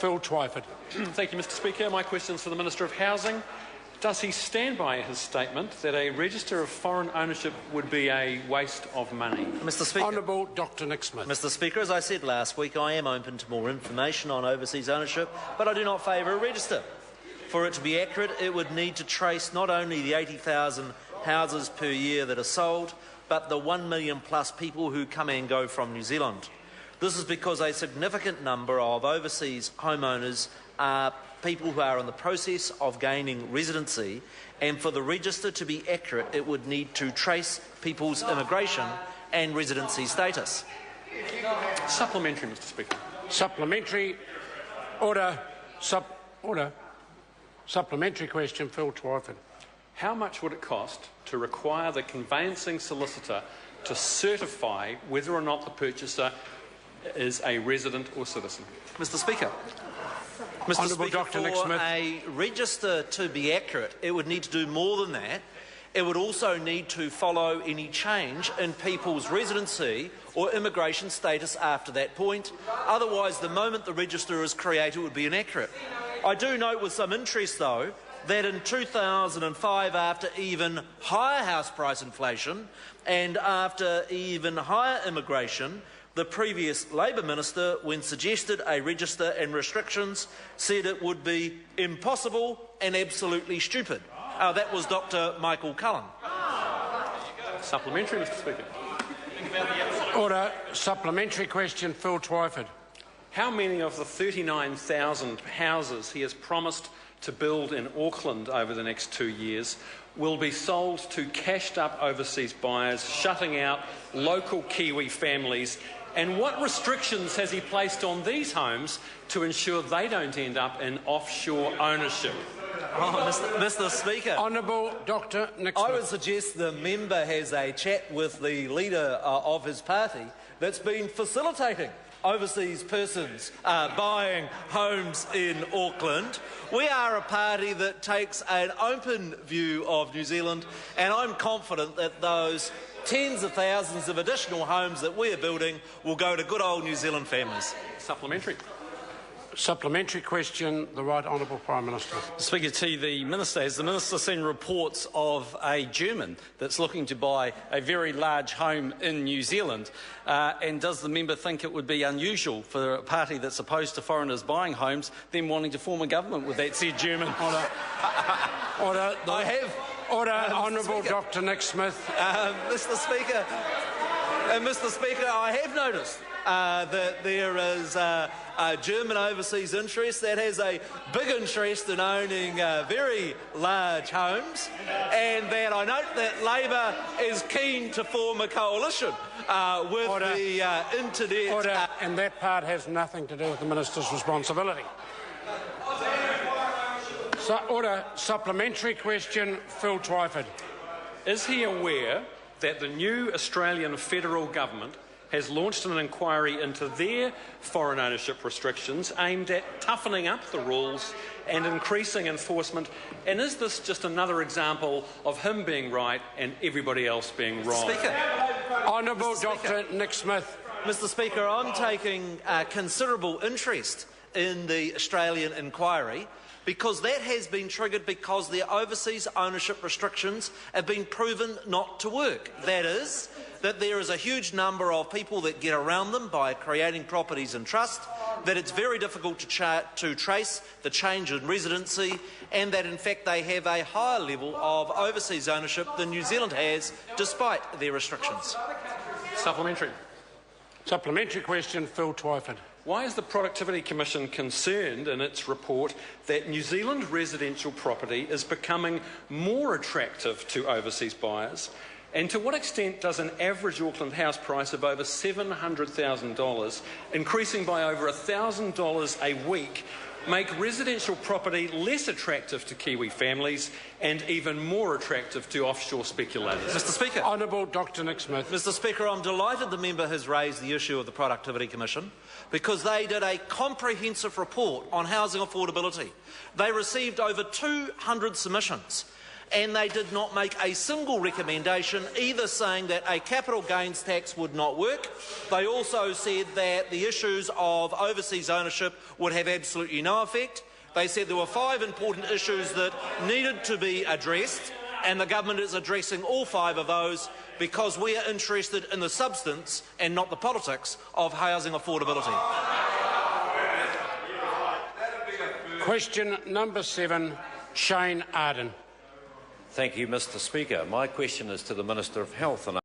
Phil Twyford. Thank you, Mr Speaker. My question is for the Minister of Housing. Does he stand by his statement that a register of foreign ownership would be a waste of money? Mr Speaker. Honourable Dr Nick Smith. Mr Speaker, as I said last week, I am open to more information on overseas ownership, but I do not favour a register. For it to be accurate, it would need to trace not only the 80,000 houses per year that are sold, but the 1 million plus people who come and go from New Zealand. This is because a significant number of overseas homeowners are people who are in the process of gaining residency, and for the register to be accurate, it would need to trace people's immigration and residency status. Supplementary, Mr Speaker. Supplementary. Order. Order. Supplementary question, Phil Twyford. How much would it cost to require the conveyancing solicitor to certify whether or not the purchaser is a resident or citizen? Mr Speaker. Mr Speaker, for a register to be accurate, it would need to do more than that. It would also need to follow any change in people's residency or immigration status after that point. Otherwise, the moment the register is created, it would be inaccurate. I do note with some interest, though, that in 2005, after even higher house price inflation and after even higher immigration, the previous Labour Minister, when suggested a register and restrictions, said it would be impossible and absolutely stupid. That was Dr Michael Cullen. Supplementary, Mr Speaker. Order. Supplementary question, Phil Twyford. How many of the 39,000 houses he has promised to build in Auckland over the next 2 years will be sold to cashed-up overseas buyers, shutting out local Kiwi families? And what restrictions has he placed on these homes to ensure they don't end up in offshore ownership? Mr Speaker. Honourable Dr Nick Smith. I would suggest the member has a chat with the leader of his party that's been facilitating overseas persons buying homes in Auckland. We are a party that takes an open view of New Zealand, and I'm confident that those tens of thousands of additional homes that we are building will go to good old New Zealand families. Supplementary. Supplementary question, the Right Honourable Prime Minister. Speaker, to the Minister, has the Minister seen reports of a German that's looking to buy a very large home in New Zealand? And does the member think it would be unusual for a party that's opposed to foreigners buying homes then wanting to form a government with that said German? Order. I have. Order. Honourable Dr Nick Smith. Mr Speaker, I have noticed that there is a German overseas interest that has a big interest in owning very large homes, and that I note that Labour is keen to form a coalition with the internet. Order. And that part has nothing to do with the Minister's responsibility. Order. Supplementary question, Phil Twyford. Is he aware that the new Australian federal government has launched an inquiry into their foreign ownership restrictions aimed at toughening up the rules and increasing enforcement? And is this just another example of him being right and everybody else being wrong? Speaker. Honourable Dr Nick Smith. Mr Speaker, I'm taking considerable interest in the Australian inquiry, because that has been triggered because their overseas ownership restrictions have been proven not to work. That is, that there is a huge number of people that get around them by creating properties in trust, that it's very difficult to trace the change in residency, and that in fact they have a higher level of overseas ownership than New Zealand has, despite their restrictions. Supplementary. Supplementary question, Phil Twyford. Why is the Productivity Commission concerned in its report that New Zealand residential property is becoming more attractive to overseas buyers? And to what extent does an average Auckland house price of over $700,000, increasing by over $1,000 a week, make residential property less attractive to Kiwi families and even more attractive to offshore speculators? Mr Speaker. Honourable Dr Nick Smith. Mr Speaker, I'm delighted the member has raised the issue of the Productivity Commission, because they did a comprehensive report on housing affordability. They received over 200 submissions, and they did not make a single recommendation, either saying that a capital gains tax would not work. They also said that the issues of overseas ownership would have absolutely no effect. They said there were 5 important issues that needed to be addressed, and the government is addressing all 5 of those because we are interested in the substance and not the politics of housing affordability. Question number 7, Shane Arden. Thank you, Mr Speaker. My question is to the Minister of Health. And